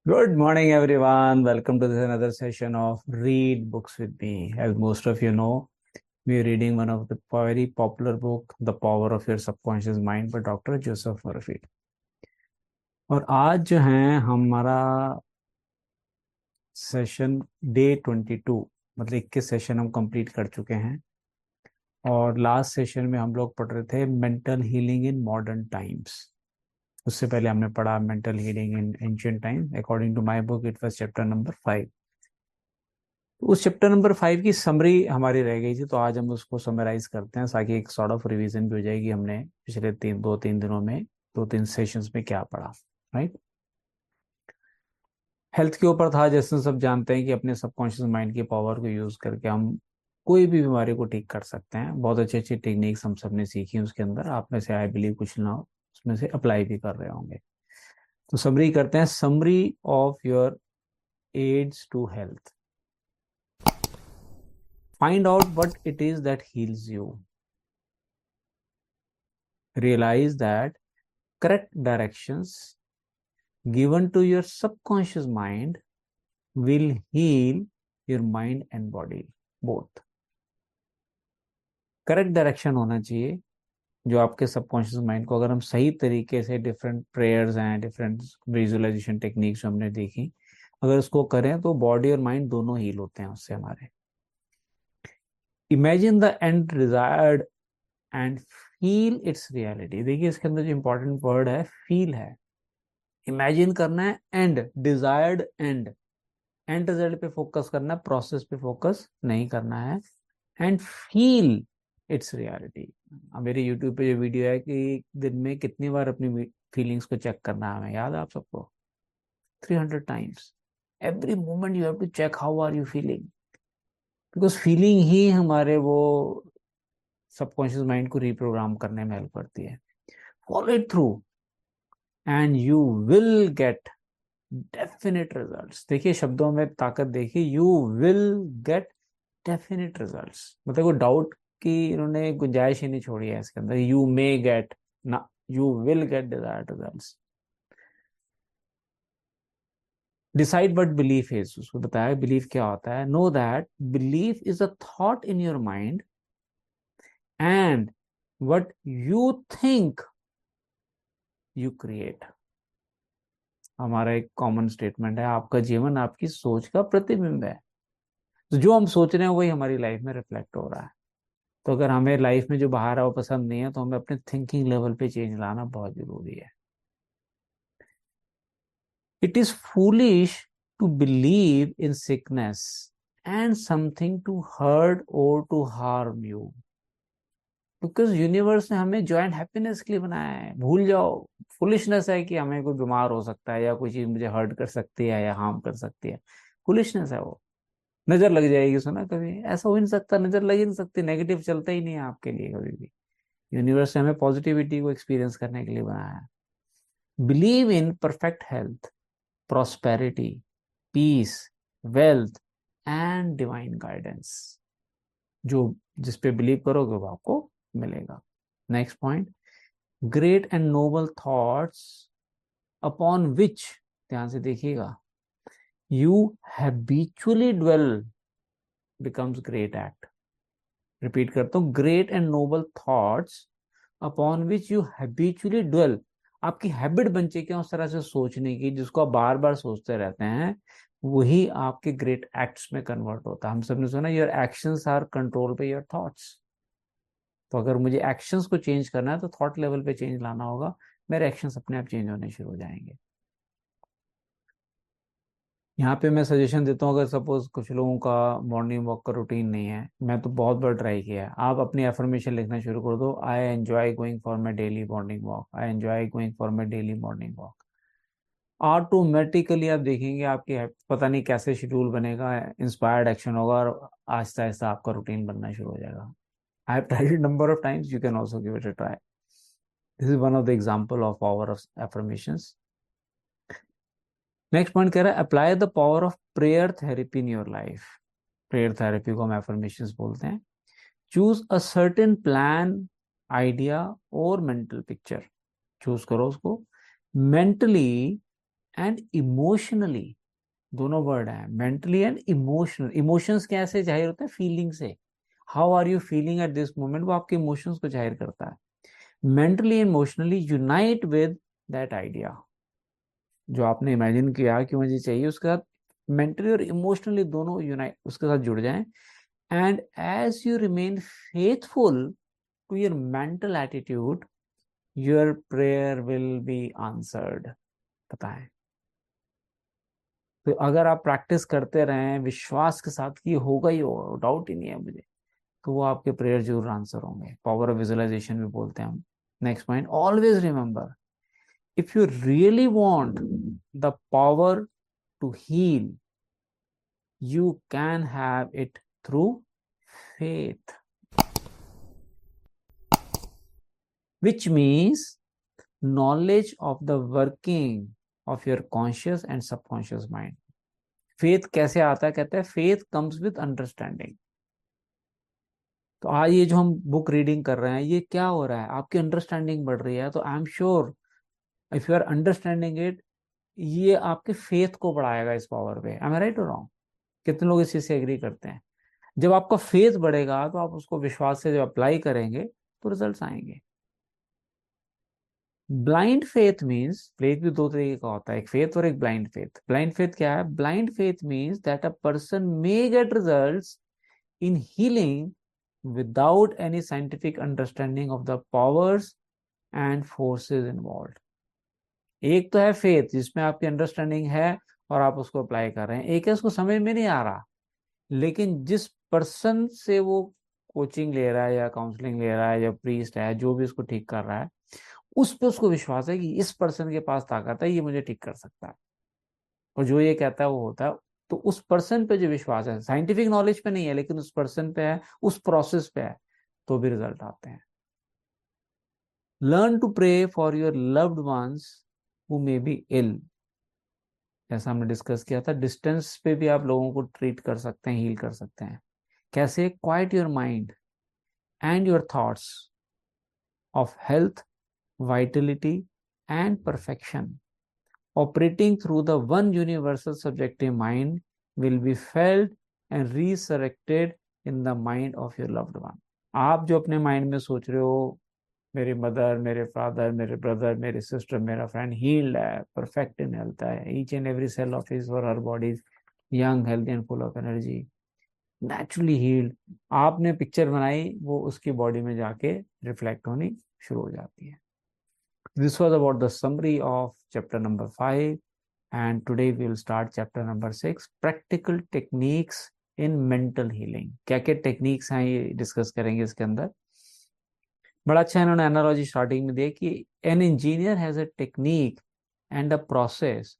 Good morning, everyone. Welcome to this another session of Read Books with Me. As most of you know, we are reading one of the very popular book, The Power of Your Subconscious Mind by Dr. Joseph Murphy. और आज जो है हमारा session day 22, मतलब 21 session हम complete कर चुके हैं। और लास्ट सेशन में हम लोग पढ़ रहे थे mental healing in modern times. उससे पहले हमने पढ़ा mental healing in ancient time. According to my book it was chapter number 5। उस चैप्टर नंबर 5 की समरी हमारी रह गई थी, तो आज हम उसको समराइज करते हैं ताकि एक सॉर्ट ऑफ रिवीजन भी हो जाएगी हमने पिछले 3 दिनों में 2-3 सेशंस में क्या पढ़ा। राइट। हेल्थ के ऊपर था, जैसे सब जानते हैं कि अपने सबकॉन्शियस माइंड की पावर को यूज करके हम कोई भी बीमारी को ठीक कर सकते हैं। बहुत अच्छी अच्छी टेक्निक्स हम सब ने सीखी उसके अंदर। आप में से आई बिलीव कुछ ना उसमें से अप्लाई भी कर रहे होंगे। तो समरी करते हैं। Summary of your aids to health. Find out what it is that heals you. Realize that correct directions given to your subconscious mind will heal your mind and body both. Correct direction होना चाहिए जो आपके subconscious mind को, अगर हम सही तरीके से डिफरेंट प्रेयर्स हैं, डिफरेंट विजुअलाइजेशन टेक्निक्स जो हमने देखी, अगर उसको करें तो बॉडी और माइंड दोनों हील होते हैं उससे हमारे। Imagine the end desired and feel it's reality. देखिए इसके अंदर जो इंपॉर्टेंट वर्ड है फील है। इमेजिन करना है एंड डिजायर्ड एंड रिजल्ट पे फोकस करना है, प्रोसेस पे फोकस नहीं करना है। And feel it's reality. अब मेरे यूट्यूब पे जो वीडियो है कि दिन में कितनी बार अपनी फीलिंग्स को चेक करना है हमें, याद है आप सबको? 300 times. Every moment you have to check how are you feeling, because feeling ही हमारे वो सबकॉन्शियस माइंड को रिप्रोग्राम करने में हेल्प करती है। Follow it through and you will get definite results. देखिए शब्दों में ताकत देखिए, you will get definite results. मतलब कोई डाउट की इन्होंने गुंजाइश ही नहीं छोड़ी है इसके अंदर। यू मे गेट ना, you will get desired results. Decide what belief is, उसको बताया बिलीफ क्या होता है। Know that belief is a thought in your mind and what you think you create. हमारा एक कॉमन स्टेटमेंट है, आपका जीवन आपकी सोच का प्रतिबिंब है। तो जो हम सोच रहे हैं वही हमारी लाइफ में रिफ्लेक्ट हो रहा है। तो अगर हमें लाइफ में जो बाहर है वो पसंद नहीं है, तो हमें अपने थिंकिंग लेवल पे चेंज लाना बहुत जरूरी है। It is foolish to believe in sickness and something to hurt और to harm you, because universe ने हमें जॉइंट हैप्पीनेस के लिए बनाया है। भूल जाओ, फुलिशनेस है कि हमें कोई बीमार हो सकता है या कोई चीज मुझे हर्ट कर सकती है या हार्म कर सकती है। फुलिशनेस है वो। नजर लग जाएगी, सुना कभी? ऐसा हो ही नहीं सकता, नजर लग ही नहीं सकती। नेगेटिव चलता ही नहीं है आपके लिए कभी भी। यूनिवर्स ने हमें पॉजिटिविटी को एक्सपीरियंस करने के लिए बनाया है। Believe in perfect health, prosperity, peace, wealth and divine guidance. जो जिस पे बिलीव करोगे वो आपको मिलेगा। Next point, great and noble thoughts upon which, ध्यान से देखिएगा, you habitually dwell becomes great act. Repeat करता हूं, great and noble thoughts upon which you habitually dwell. आपकी हैबिट बन चुकी है उस तरह से सोचने की, जिसको आप बार बार सोचते रहते हैं, वही आपके ग्रेट एक्ट्स में कन्वर्ट होता है। हम सबने सुना योर एक्शंस आर कंट्रोल पे योर थॉट्स। तो अगर मुझे एक्शंस को चेंज करना है तो थॉट लेवल पे चेंज लाना होगा, मेरे एक्शंस अपने आप चेंज होने शुरू हो जाएंगे। यहाँ पे मैं सजेशन देता हूँ, अगर सपोज कुछ लोगों का मॉर्निंग वॉक का रूटीन नहीं है, मैं तो बहुत बार ट्राई किया है, आप अपनी एफर्मेशन लिखना शुरू कर दो। I enjoy going for my daily morning walk, I enjoy going for my daily morning walk. Automatically आप देखेंगे आपकी पता नहीं कैसे शेड्यूल बनेगा, इंस्पायर्ड एक्शन होगा और आहिस्ता आहिस्ता आपका रूटीन बनना शुरू हो जाएगा। I have tried number of times, you can also give it a try. This is one of the example of power of affirmations. Next point कह रहा है apply the power of prayer therapy in your life. Prayer therapy को हम affirmations बोलते हैं। Choose a certain plan, idea और mental picture. Choose करो उसको। मेंटली एंड इमोशनली, दोनों वर्ड है, मेंटली एंड इमोशनल। इमोशंस कैसे जाहिर होते हैं? फीलिंग से। How are you feeling at this moment, वो आपके इमोशंस को जाहिर करता है। Mentally emotionally unite with that idea, जो आपने इमेजिन किया कि मुझे चाहिए, उसके साथ मेंटली और इमोशनली दोनों यूनाइट, उसके साथ जुड़ जाएं। And as you remain faithful to your mental attitude, your prayer will be answered. पता है, तो अगर आप प्रैक्टिस करते रहें विश्वास के साथ कि होगा ही होगा, डाउट ही नहीं है मुझे, तो वो आपके प्रेयर जरूर आंसर होंगे। पावर ऑफ विजुअलाइजेशन भी बोलते हैं हम। Next point, always remember, if you really want the power to heal, you can have it through faith, which means knowledge of the working of your conscious and subconscious mind. Faith कैसे आता है? कहते हैं faith comes with understanding. तो आज ये जो हम बुक रीडिंग कर रहे हैं, ये क्या हो रहा है? आपकी अंडरस्टैंडिंग बढ़ रही है। तो I am sure if you are understanding it, ये आपके फेथ को बढ़ाएगा इस पावर पे। एम आई राइट और रॉन्ग? कितने लोग इस चीज से एग्री करते हैं? जब आपका फेथ बढ़ेगा तो आप उसको विश्वास से जब अप्लाई करेंगे तो रिजल्ट्स आएंगे। ब्लाइंड फेथ मीन्स, फेथ भी दो तरीके का होता है, एक फेथ और एक ब्लाइंड फेथ। ब्लाइंड फेथ क्या है? Blind faith means that a person may gate results in healing without any scientific understanding of the powers and forces involve. एक तो है फेथ जिसमें आपकी अंडरस्टैंडिंग है और आप उसको अप्लाई कर रहे हैं, एक है उसको समझ में नहीं आ रहा, लेकिन जिस पर्सन से वो कोचिंग ले रहा है या काउंसलिंग ले रहा है या प्रीस्ट है जो भी उसको ठीक कर रहा है, उस पे उसको विश्वास है कि इस पर्सन के पास ताकत है, ये मुझे ठीक कर सकता है, और जो ये कहता है वो होता है। तो उस पर्सन पे जो विश्वास है, साइंटिफिक नॉलेज पे नहीं है लेकिन उस पर्सन पे है, उस प्रोसेस पे है, तो भी रिजल्ट आते हैं। Learn to pray for your loved ones who may be ill. जैसा हमने डिस्कस किया था, डिस्टेंस पे भी आप लोगों को ट्रीट कर सकते हैं, हील कर सकते हैं। कैसे? Quite your mind and your thoughts of health, vitality, and perfection. Operating through the one universal subjective mind will be felt and resurrected in the mind of your loved one. आप जो अपने mind में सोच रहे हो, मेरी mother, मेरे father, मेरे ब्रदर, मेरी सिस्टर, मेरा फ्रेंड हील्ड है, परफेक्ट इन हेल्थ है, each and every cell of his और her body young, healthy and full of energy, naturally healed. आपने पिक्चर बनाई, वो उसकी बॉडी में जाके रिफ्लेक्ट होनी शुरू हो जाती है। This was about the summary of chapter number 5 and today we will start chapter number 6, practical techniques in mental healing. क्या क्या टेक्निक्स हैं ये डिस्कस करेंगे इसके अंदर। बड़ा अच्छा इन्होंने एनालॉजी स्टार्टिंग में दी कि an engineer has a technique and a process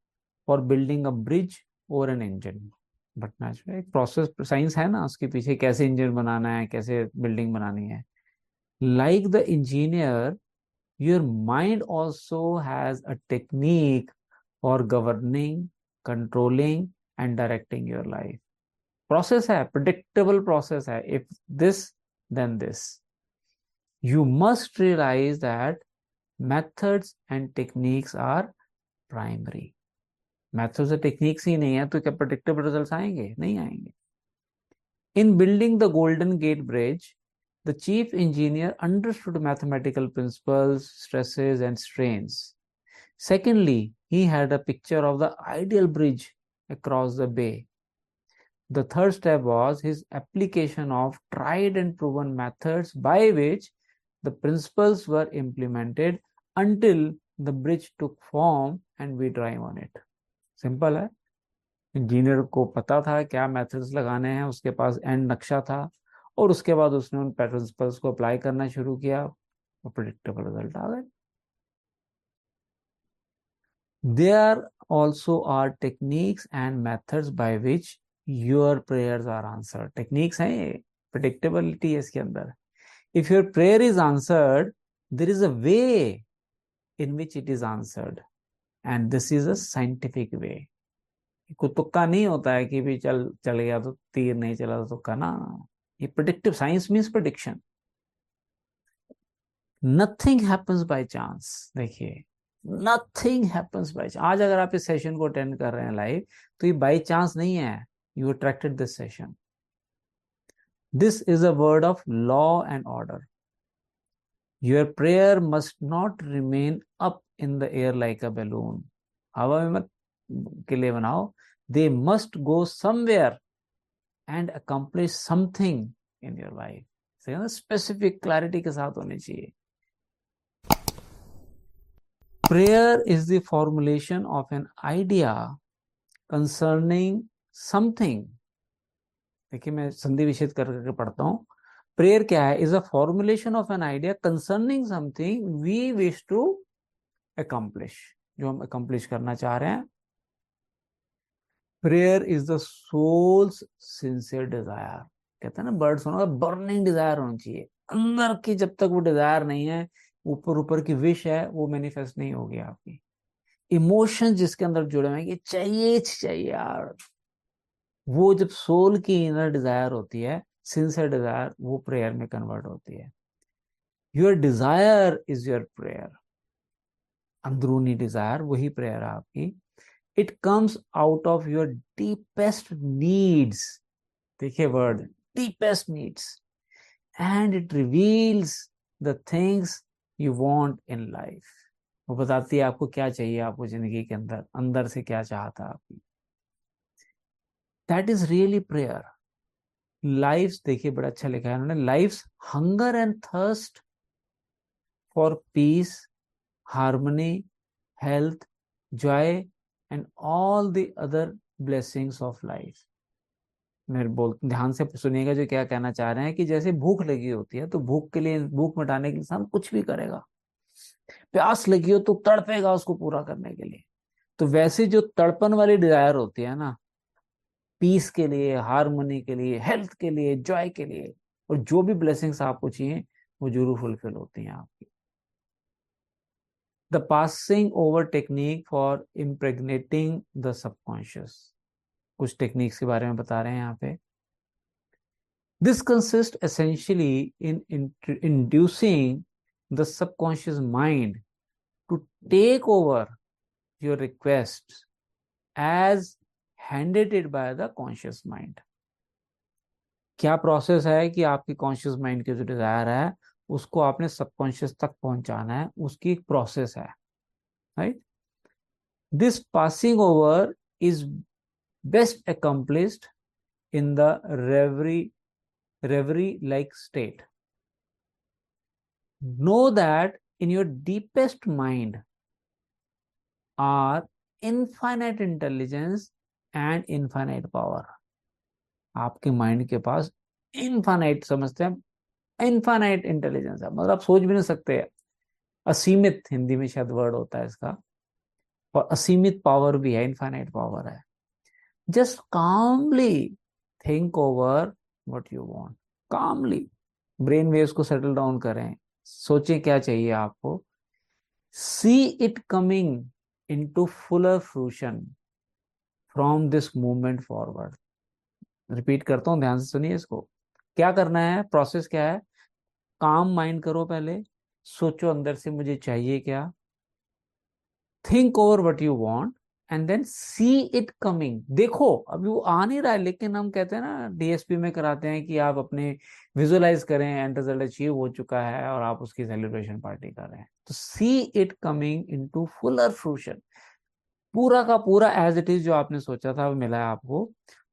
for building a bridge और एन इंजन। बट नेचुरल एक प्रोसेस, साइंस है ना उसके पीछे, कैसे इंजन बनाना है, कैसे बिल्डिंग बनानी है। Like the engineer, your mind also has a technique for governing, controlling and directing your life. Process है, प्रिडिक्टेबल प्रोसेस है, if this then this. You must realize that methods and techniques are primary. Methods और techniques ही नहीं है तो क्या predictable results आएंगे? नहीं आएंगे। In building the Golden Gate Bridge, the chief engineer understood mathematical principles, stresses, and strains. Secondly, he had a picture of the ideal bridge across the bay. The third step was his application of tried and proven methods by which the principles were implemented until the bridge took form and we drive on it. Simple है। Engineer को पता था क्या methods लगाने हैं, उसके पास and नक्शा था, और उसके बाद उसने उन प्रिंसिपल्स को अप्लाई करना शुरू किया और प्रेडिक्टेबल रिजल्ट आ गए। There also are techniques and methods by which your prayers are answered. Techniques हैं ये, predictability है इसके अंदर। If your prayer is answered, there is a way in which it is answered, and this is a scientific way. कोई तुक्का नहीं होता है कि भी चल चल गया तो तीर, नहीं चला तो तुक्का ना। ये predictive science means prediction. Nothing happens by chance. देखिए, नथिंग हैपन्स बाय चांस। आज अगर आप इस सेशन को अटेंड कर रहे हैं लाइव, तो ये बाय चांस नहीं है, you attracted this session. This is a word of law and order. Your prayer must not remain up in the air like a balloon. हवा में मत के लिए बनाओ, they must go somewhere and accomplish something in your life. Specific clarity के साथ होनी चाहिए। Prayer is the formulation of an idea concerning something. देखिए मैं संधि विच्छेद करके पढ़ता हूं। प्रेयर क्या है? Is a formulation of an idea concerning something we wish to accomplish, जो हम अकम्प्लिश करना चाह रहे हैं। Prayer is the soul's sincere desire. कहते हैं ना, बर्ड सुनो, बर्निंग डिजायर होनी चाहिए अंदर की। जब तक वो डिजायर नहीं है, ऊपर ऊपर की विश है, वो मैनिफेस्ट नहीं होगी आपकी। इमोशन जिसके अंदर जुड़े हुए हैं कि चाहिए चाहिए यार, वो जब सोल की इनर डिजायर होती है, सिंसियर डिजायर, वो प्रेयर में कन्वर्ट होती है। Your desire is your prayer. अंदरूनी डिजायर वही प्रेयर है आपकी। It comes out of your deepest needs. देखिए word, deepest needs, and it reveals the things you want in life. वो बताती है आपको क्या चाहिए, आपको जिंदगी के अंदर अंदर से क्या चाहता है आपकी। That is really prayer. Life, देखिए बड़ा अच्छा लिखा है उन्होंने, life hunger and thirst for peace, harmony, health, joy and all the other blessings of life. मेरे बोल ध्यान से सुनिएगा जो क्या कहना चाह रहे हैं, कि जैसे भूख लगी होती है तो भूख के लिए, भूख मिटाने के लिए इंसान कुछ भी करेगा। प्यास लगी हो तो तड़पेगा उसको पूरा करने के लिए। तो वैसे जो तड़पन वाली डिजायर होती है ना, पीस के लिए, हार्मनी के लिए, हेल्थ के लिए, जॉय के लिए, और जो भी ब्लेसिंग्स आपको चाहिए, वो जरूर फुलफिल होती हैं आपकी। The passing over technique for impregnating the subconscious. कुछ टेक्निक्स के बारे में बता रहे हैं यहाँ पे। This consist essentially in inducing the subconscious mind to take over your request as handed it by the conscious mind. क्या प्रोसेस है कि आपकी कॉन्शियस माइंड की जो डिजायर है, उसको आपने सबकॉन्शियस तक पहुंचाना है, उसकी एक प्रोसेस है, right. This passing over is best accomplished in the reverie like state. Know that in your deepest mind are infinite intelligence and infinite power. आपके माइंड के पास इनफाइनाइट, समझते हैं, इनफाइनाइट इंटेलिजेंस है, मतलब आप सोच भी नहीं सकते। असीमित हिंदी में शायद वर्ड होता है इसका, और असीमित पावर भी है, इनफाइनाइट पावर है। Just calmly think over what you want. Calmly brain waves को सेटल डाउन करें, सोचें क्या चाहिए आपको। See it coming into fuller fruition from this movement forward. Repeat करता हूं, ध्यान से सुनिए इसको। क्या करना है, प्रोसेस क्या है? काम माइंड करो पहले, सोचो अंदर से मुझे चाहिए क्या, think over what you want, and then see it coming. देखो अभी वो आ नहीं रहा है, लेकिन हम कहते हैं ना, डीएसपी में कराते हैं कि आप अपने विजुअलाइज करें, एंड रिजल्ट अचीव हो चुका है और आप उसकी सेलिब्रेशन पार्टी कर रहे हैं। तो सी it coming into fuller fruition, पूरा का पूरा एज इट इज जो आपने सोचा था वो मिला है आपको,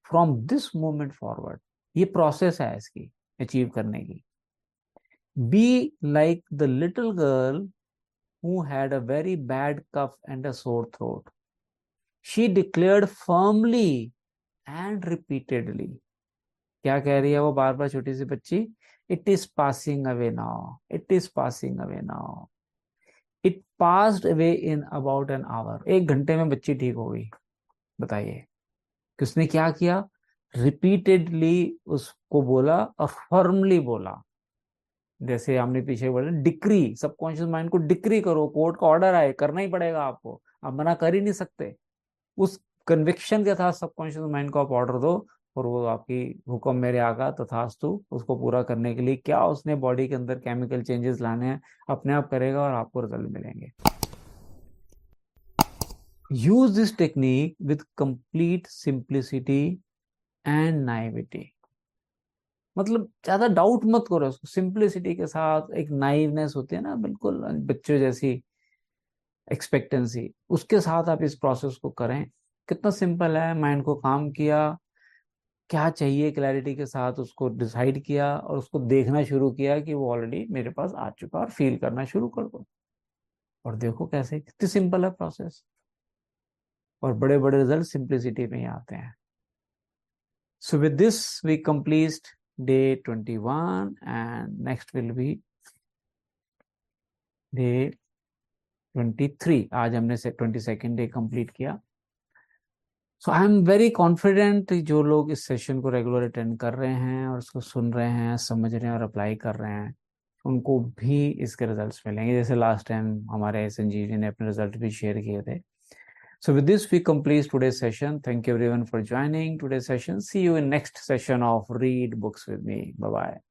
फ्रॉम दिस मोमेंट फॉरवर्ड। ये प्रोसेस है इसकी अचीव करने की। Be like the little girl who had a very bad cough and a sore throat. She declared firmly and repeatedly. क्या कह रही है वो बार बार, छोटी सी बच्ची? It is passing away now. It is passing away now. It passed away in about an hour. 1 घंटे में बच्ची ठीक हो गई। बताइए किसने क्या किया? रिपीटेडली उसको बोला और फर्मली बोला। जैसे हमने पीछे बोला डिक्री, सबकॉन्शियस माइंड को डिक्री करो, कोर्ट का ऑर्डर आए, करना ही पड़ेगा आपको, आप मना कर ही नहीं सकते। उस कन्विक्शन के साथ सबकॉन्शियस माइंड को आप ऑर्डर दो, और वो आपकी हुक्म मेरे आका तथास्तु, उसको पूरा करने के लिए क्या उसने बॉडी के अंदर केमिकल चेंजेस लाने हैं, अपने आप करेगा और आपको रिजल्ट मिलेंगे। Use this technique with complete simplicity and naivety. मतलब ज्यादा डाउट मत करो उसको, सिंप्लिसिटी के साथ, एक नाइवनेस होती है ना बिल्कुल बच्चों जैसी एक्सपेक्टेंसी, उसके साथ आप इस प्रोसेस को करें। कितना सिंपल है, माइंड को काम किया, क्या चाहिए क्लैरिटी के साथ उसको डिसाइड किया, और उसको देखना शुरू किया कि वो ऑलरेडी मेरे पास आ चुका, और फील करना शुरू कर दो। और देखो कैसे, कितनी सिंपल है प्रोसेस, और बड़े बड़े रिजल्ट सिंप्लिसिटी में ही आते हैं। So with this, we complete day 21, and next will be day 23. आज हमने 22nd डे कंप्लीट किया। सो आई एम वेरी कॉन्फिडेंट, जो लोग इस सेशन को रेगुलर अटेंड कर रहे हैं और उसको सुन रहे हैं, समझ रहे हैं और अप्लाई कर रहे हैं, उनको भी इसके रिजल्ट्स मिलेंगे, जैसे लास्ट टाइम हमारे संजीव जी ने अपने रिजल्ट भी शेयर किए थे। So with this, we complete today's session. Thank you everyone for joining today's session. See you in next session of Read Books with Me. Bye-bye.